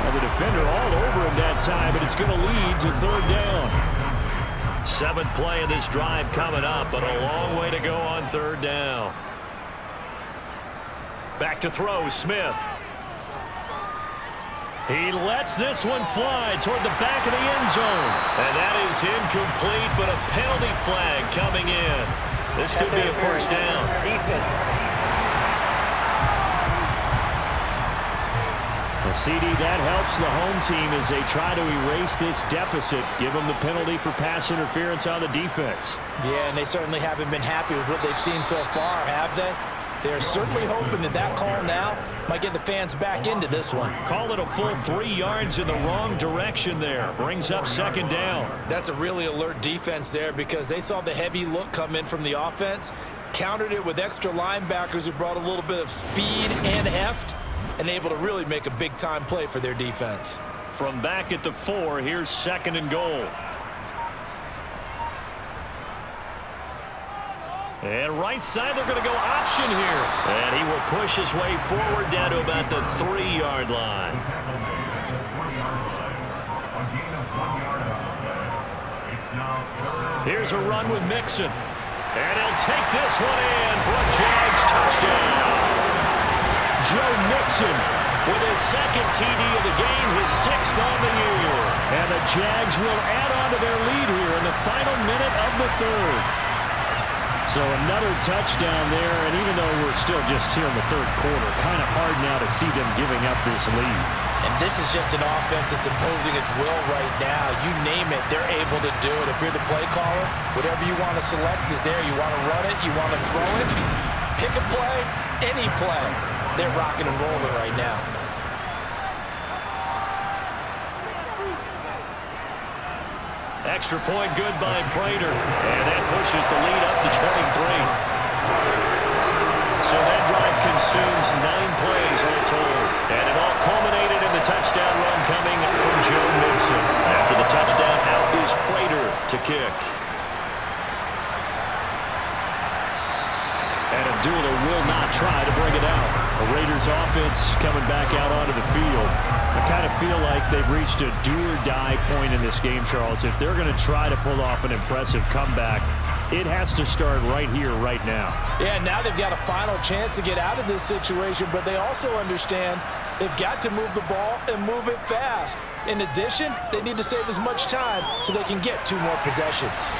Well, the defender all over him that time, but it's going to lead to 3rd down. 7th play of this drive coming up, but a long way to go on 3rd down. Back to throw, Smith. He lets this one fly toward the back of the end zone. And that is incomplete, but a penalty flag coming in. This could be a first down. The CD, that helps the home team as they try to erase this deficit. Give them the penalty for pass interference on the defense. Yeah, and they certainly haven't been happy with what they've seen so far, have they? They're certainly hoping that that call now might get the fans back into this one. Call it a full 3 yards in the wrong direction there. Brings up 2nd down. That's a really alert defense there because they saw the heavy look come in from the offense, countered it with extra linebackers who brought a little bit of speed and heft, and able to really make a big-time play for their defense. From back at the 4, here's 2nd and goal. And right side, they're going to go option here. And he will push his way forward down to about the 3-yard line. Here's a run with Mixon. And he'll take this one in for a Jags touchdown. Joe Mixon with his 2nd TD of the game, his 6th on the year. And the Jags will add on to their lead here in the final minute of the 3rd. So another touchdown there, and even though we're still just here in the 3rd quarter, kind of hard now to see them giving up this lead. And this is just an offense that's imposing its will right now. You name it, they're able to do it. If you're the play caller, whatever you want to select is there. You want to run it, you want to throw it, pick a play, any play. They're rocking and rolling right now. Extra point good by Prater. And that pushes the lead up to 23. So that drive consumes 9 plays all told. And it all culminated in the touchdown run coming from Joe Mixon. After the touchdown, out is Prater to kick. And Abdullah will not try to bring it out. The Raiders offense coming back out onto the field. I kind of feel like they've reached a do-or-die point in this game, Charles. If they're going to try to pull off an impressive comeback, it has to start right here, right now. Yeah, now they've got a final chance to get out of this situation, but they also understand they've got to move the ball and move it fast. In addition, they need to save as much time so they can get 2 more possessions.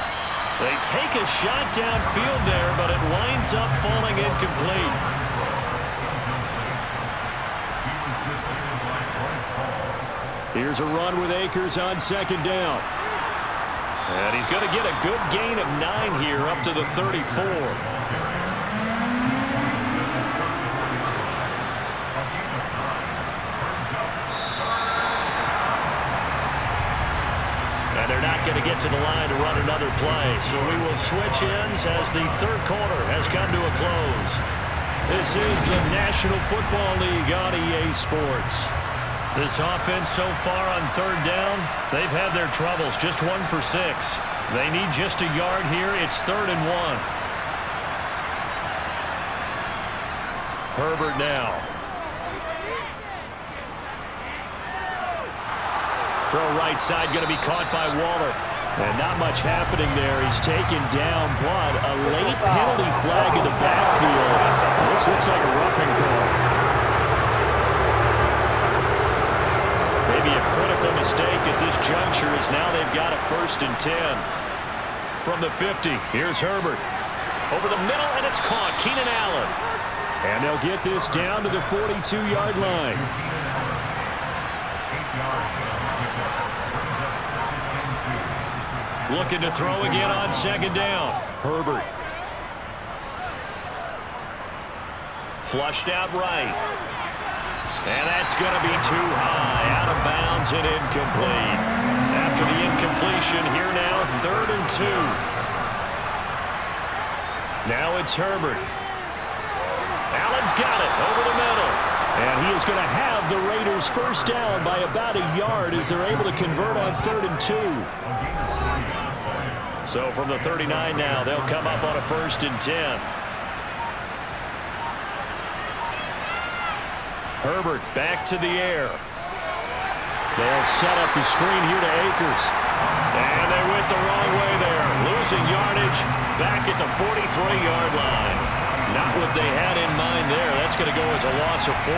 They take a shot downfield there, but it winds up falling incomplete. Here's a run with Akers on 2nd down. And he's going to get a good gain of 9 here up to the 34. to get to the line to run another play. So we will switch ends as the third quarter has come to a close. This is the National Football League on EA Sports. This offense so far on third down, they've had their troubles. Just 1 for 6. They need just a yard here. It's 3rd and 1. Herbert now. Throw right side, going to be caught by Waller. And not much happening there. He's taken down, but a late penalty flag in the backfield. This looks like a roughing call. Maybe a critical mistake at this juncture as now they've got a 1st and 10. From the 50, here's Herbert. Over the middle, and it's caught. Keenan Allen. And they'll get this down to the 42-yard line. Looking to throw again on 2nd down. Herbert. Flushed out right. And that's going to be too high. Out of bounds and incomplete. After the incompletion, here now, 3rd and 2. Now it's Herbert. Allen's got it over the middle. And he is going to have the Raiders first down by about a yard as they're able to convert on 3rd and 2. So from the 39 now, they'll come up on a 1st and 10. Herbert back to the air. They'll set up the screen here to Akers. And they went the wrong way there. Losing yardage back at the 43-yard line. Not what they had in mind there. That's going to go as a loss of 4.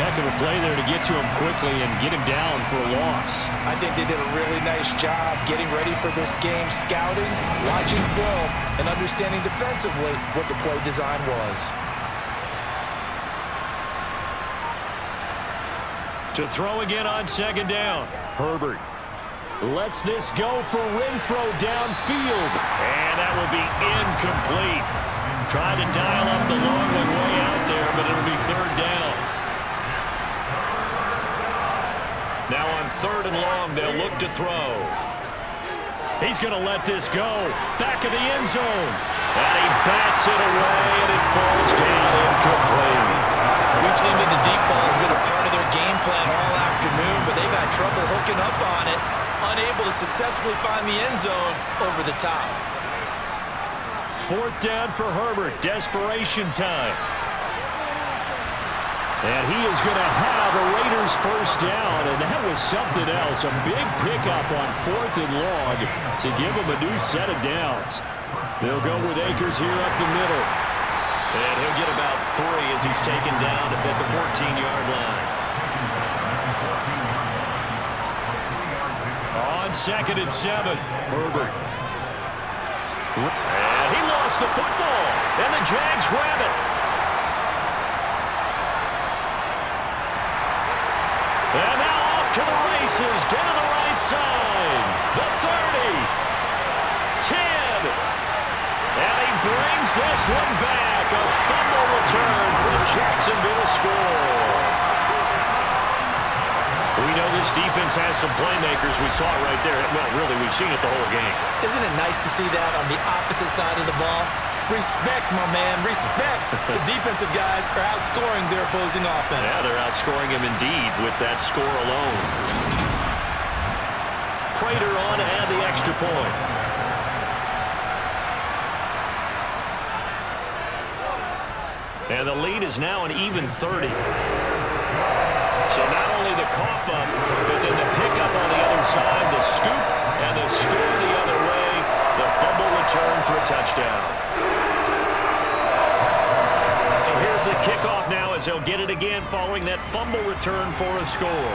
Heck of a play there to get to him quickly and get him down for a loss. I think they did a really nice job getting ready for this game, scouting, watching film, and understanding defensively what the play design was. To throw again on 2nd down. Herbert lets this go for Renfro downfield. And that will be incomplete. Tried to dial up the long one way out there, but it'll be 3rd down. Now on 3rd and long, they'll look to throw. He's going to let this go. Back of the end zone. And he bats it away, and it falls down incomplete. We've seen that the deep ball has been a part of their game plan all afternoon, but they've had trouble hooking up on it, unable to successfully find the end zone over the top. 4th down for Herbert. Desperation time. And he is going to have a Raiders first down, and that was something else. A big pickup on 4th and long to give him a new set of downs. They'll go with Akers here up the middle. And he'll get about 3 as he's taken down at the 14-yard line. On 2nd and 7, Herbert. And he lost the football, and the Jags grab it. And now off to the races, down the right side. The 30, 10, and he brings this one back. A fumble return for the Jacksonville score. We know this defense has some playmakers. We saw it right there. Well, really, we've seen it the whole game. Isn't it nice to see that on the opposite side of the ball? Respect, my man, respect. The defensive guys are outscoring their opposing offense. Yeah, they're outscoring him indeed with that score alone. Prater on to add the extra point. And the lead is now an even 30. So not only the cough up, but then the pickup on the other side, the scoop, and the score the other way, the fumble return for a touchdown. So here's the kickoff now as they'll get it again following that fumble return for a score.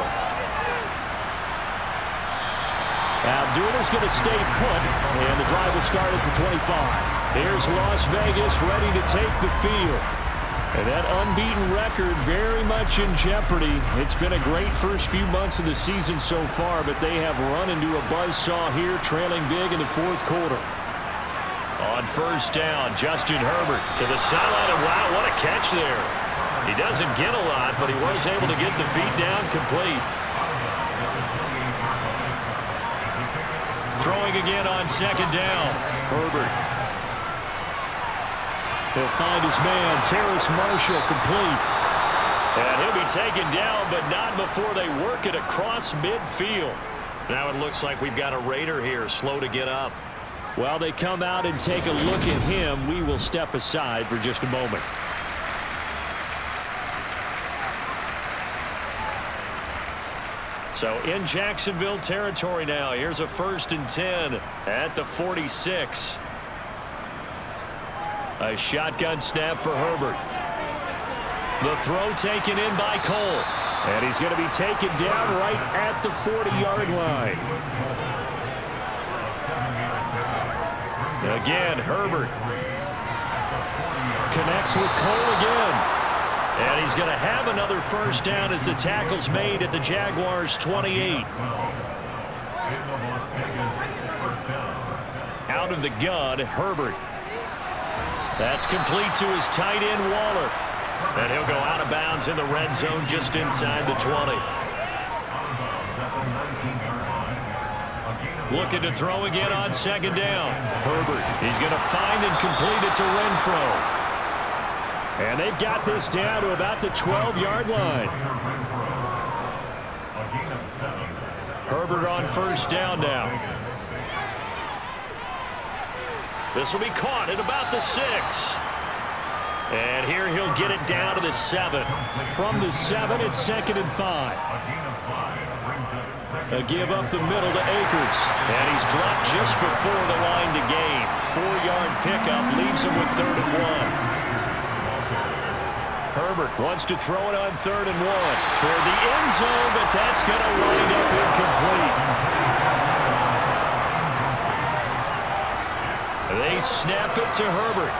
Abdulah's going to stay put, and the drive will start at the 25. Here's Las Vegas ready to take the field. And that unbeaten record very much in jeopardy. It's been a great first few months of the season so far, but they have run into a buzzsaw here, trailing big in the 4th quarter. On 1st down, Justin Herbert to the sideline, and wow, what a catch there. He doesn't get a lot, but he was able to get the feet down complete. Throwing again on second down. Herbert. He'll find his man, Terrace Marshall, complete. And he'll be taken down, but not before they work it across midfield. Now it looks like we've got a Raider here, slow to get up. While they come out and take a look at him, we will step aside for just a moment. So in Jacksonville territory now. Here's a 1st and 10 at the 46. A shotgun snap for Herbert. The throw taken in by Cole. And he's going to be taken down right at the 40-yard line. Again, Herbert connects with Cole again. And he's going to have another 1st down as the tackle's made at the Jaguars' 28. Out of the gun, Herbert. That's complete to his tight end, Waller. And he'll go out of bounds in the red zone just inside the 20. Looking to throw again on 2nd down. Herbert, he's going to find and complete it to Renfro. And they've got this down to about the 12-yard line. Herbert on 1st down now. This will be caught at about the 6. And here he'll get it down to the 7. From the 7, it's 2nd and 5. A give up the middle to Akers. And he's dropped just before the line to gain. 4-yard pickup leaves him with 3rd and 1. Herbert wants to throw it on 3rd and 1 toward the end zone, but that's going to wind up incomplete. They snap it to Herbert.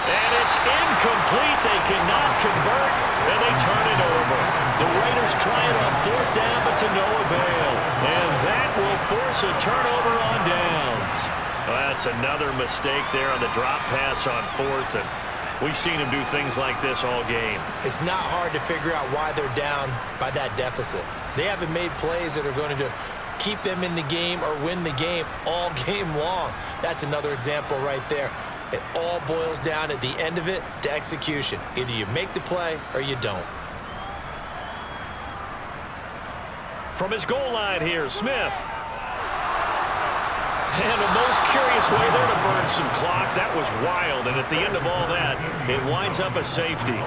And it's incomplete. They cannot convert, and they turn it over. The Raiders try it on 4th down, but to no avail. And that will force a turnover on downs. Well, that's another mistake there on the drop pass on 4th, and we've seen him do things like this all game. It's not hard to figure out why they're down by that deficit. They haven't made plays that are going to keep them in the game or win the game all game long. That's another example right there. It all boils down at the end of it to execution. Either you make the play or you don't. From his goal line here, Smith. And the most curious way there to burn some clock. That was wild, and at the end of all that, it winds up a safety.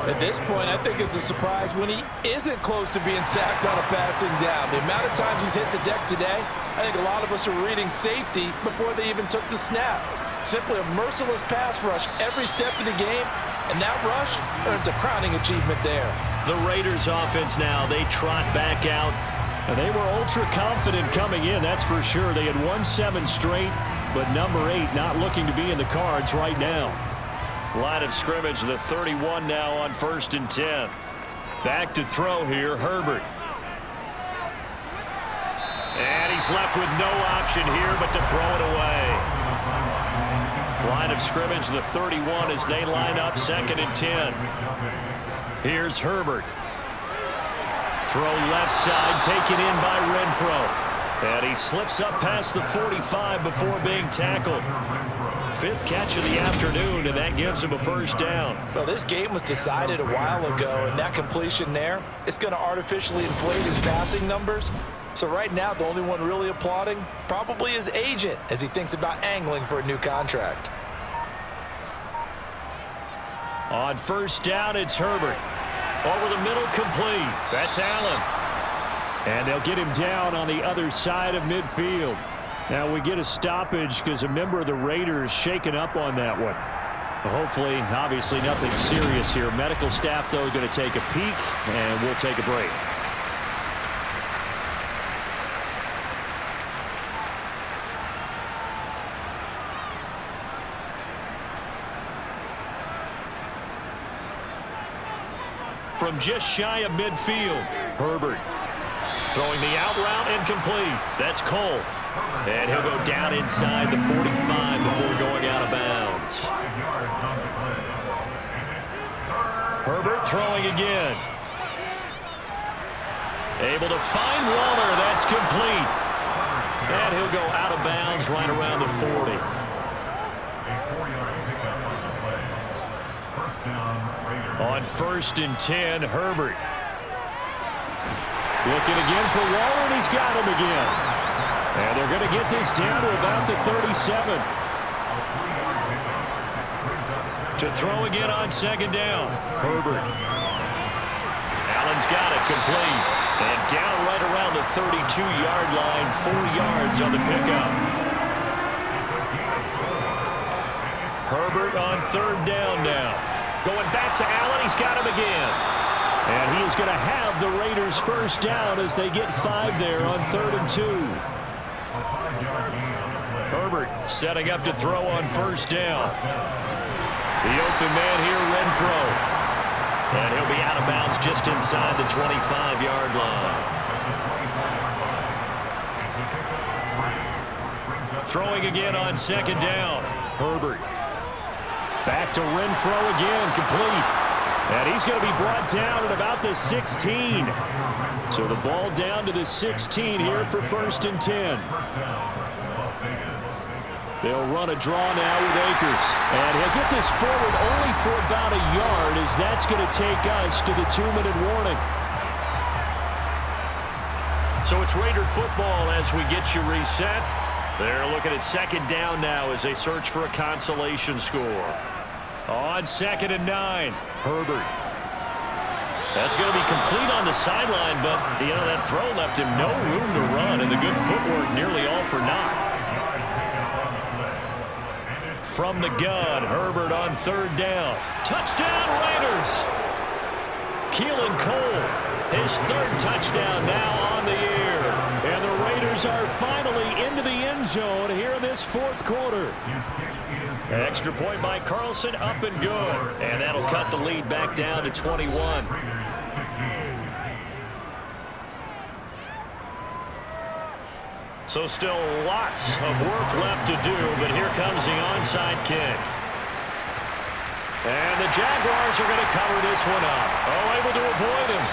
At this point, I think it's a surprise when he isn't close to being sacked on a passing down. The amount of times he's hit the deck today, I think a lot of us are reading safety before they even took the snap. Simply a merciless pass rush every step of the game, and that rush earns a crowning achievement there. The Raiders offense now, they trot back out. And they were ultra-confident coming in, that's for sure. They had won 7 straight, but number 8 not looking to be in the cards right now. Line of scrimmage, the 31 now on 1st and 10. Back to throw here, Herbert. And he's left with no option here but to throw it away. Line of scrimmage, the 31 as they line up 2nd and 10. Here's Herbert. Throw left side, taken in by Renfro. And he slips up past the 45 before being tackled. 5th catch of the afternoon, and that gives him a 1st down. Well, this game was decided a while ago, and that completion there is going to artificially inflate his passing numbers. So right now, the only one really applauding probably his agent as he thinks about angling for a new contract. On 1st down, it's Herbert. Over the middle, complete. That's Allen. And they'll get him down on the other side of midfield. Now we get a stoppage because a member of the Raiders shaken up on that one. Well, hopefully, obviously nothing serious here. Medical staff, though, going to take a peek, and we'll take a break. From just shy of midfield, Herbert throwing the out route and complete. That's Cole. And he'll go down inside the 45 before going out of bounds. Herbert throwing again. Able to find Waller. That's complete. And he'll go out of bounds right around the 40. A 4-yard pickup on the play. First down, Raiders. On 1st and 10, Herbert. Looking again for Waller, and he's got him again. And they're going to get this down to about the 37. To throw again on 2nd down. Herbert. Allen's got it complete. And down right around the 32-yard line, 4 yards on the pickup. Herbert on 3rd down now. Going back to Allen, he's got him again. And he is going to have the Raiders' 1st down as they get 5 there on 3rd and 2. Herbert setting up to throw on 1st down. The open man here, Renfro. And he'll be out of bounds just inside the 25-yard line. Throwing again on 2nd down. Herbert. Back to Renfro again, complete. And he's going to be brought down at about the 16. So the ball down to the 16 here for 1st and 10. They'll run a draw now with Akers. And he'll get this forward only for about a yard, as that's going to take us to the 2-minute warning. So it's Raider football as we get you reset. They're looking at 2nd down now as they search for a consolation score. On 2nd and 9, Herbert. That's going to be complete on the sideline, but, that throw left him no room to run, and the good footwork nearly all for naught. From the gun, Herbert on 3rd down. Touchdown, Raiders! Keelan Cole, his 3rd touchdown now on the year. And the Raiders are finally into the end zone here in this 4th quarter. An extra point by Carlson, up and good. And that'll cut the lead back down to 21. So still lots of work left to do, but here comes the onside kick. And the Jaguars are going to cover this one up. Oh, able to avoid him.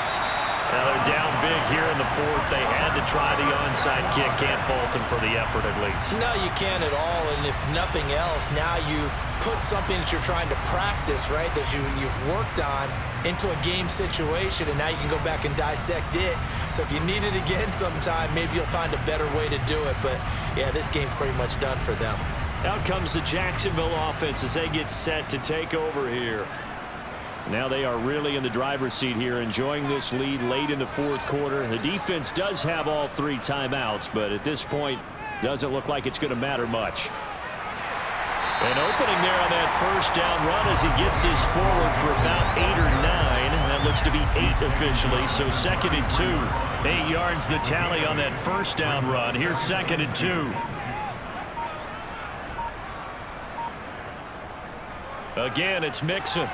Now they're down big here in the 4th. They had to try the onside kick. Can't fault them for the effort at least. No, you can't at all. And if nothing else, now you've put something that you're trying to practice, right, that you've worked on into a game situation, and now you can go back and dissect it. So if you need it again sometime, maybe you'll find a better way to do it. But, yeah, this game's pretty much done for them. Out comes the Jacksonville offense as they get set to take over here. Now they are really in the driver's seat here, enjoying this lead late in the 4th quarter. The defense does have all 3 timeouts, but at this point, doesn't look like it's going to matter much. An opening there on that 1st down run as he gets this forward for about 8 or 9. That looks to be 8 officially, so 2nd and 2. 8 yards the tally on that 1st down run. Here's 2nd and 2. Again, it's Mixon.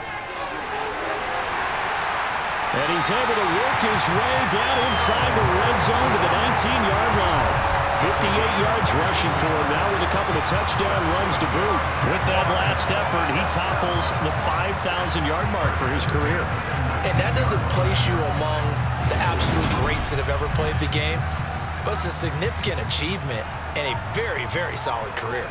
And he's able to work his way down inside the red zone to the 19-yard line. 58 yards rushing for him now with a couple of touchdown runs to boot. With that last effort, he topples the 5,000-yard mark for his career. And that doesn't place you among the absolute greats that have ever played the game, but it's a significant achievement and a very, very solid career.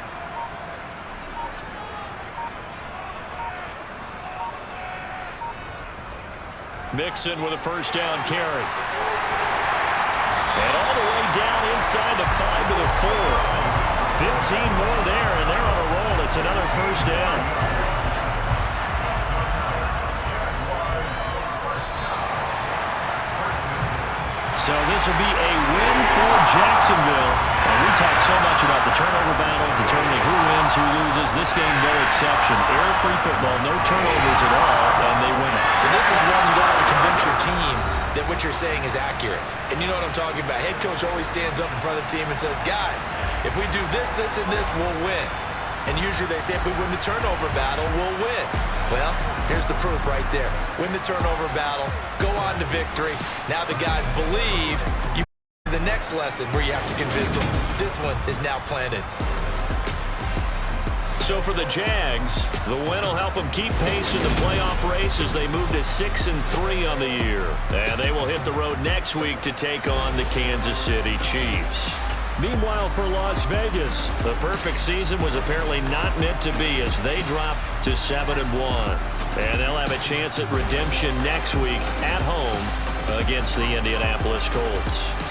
Mixon with a 1st down carry. And all the way down inside the 5 to the 4. 15 more there, and they're on a roll. It's another 1st down. So this will be a win for Jacksonville. And we talk so much about the turnover battle, determining who wins, who loses. This game, no exception. Error-free football, no turnovers at all, and they win it. So this is one you don't have to convince your team that what you're saying is accurate. And you know what I'm talking about. Head coach always stands up in front of the team and says, guys, if we do this, this, and this, we'll win. And usually they say if we win the turnover battle, we'll win. Well, here's the proof right there. Win the turnover battle, go on to victory. Now the guys believe you. The next lesson where you have to convince them. This one is now planted. So for the Jags, the win will help them keep pace in the playoff race as they move to 6-3 on the year. And they will hit the road next week to take on the Kansas City Chiefs. Meanwhile, for Las Vegas, the perfect season was apparently not meant to be as they drop to 7-1. And they'll have a chance at redemption next week at home against the Indianapolis Colts.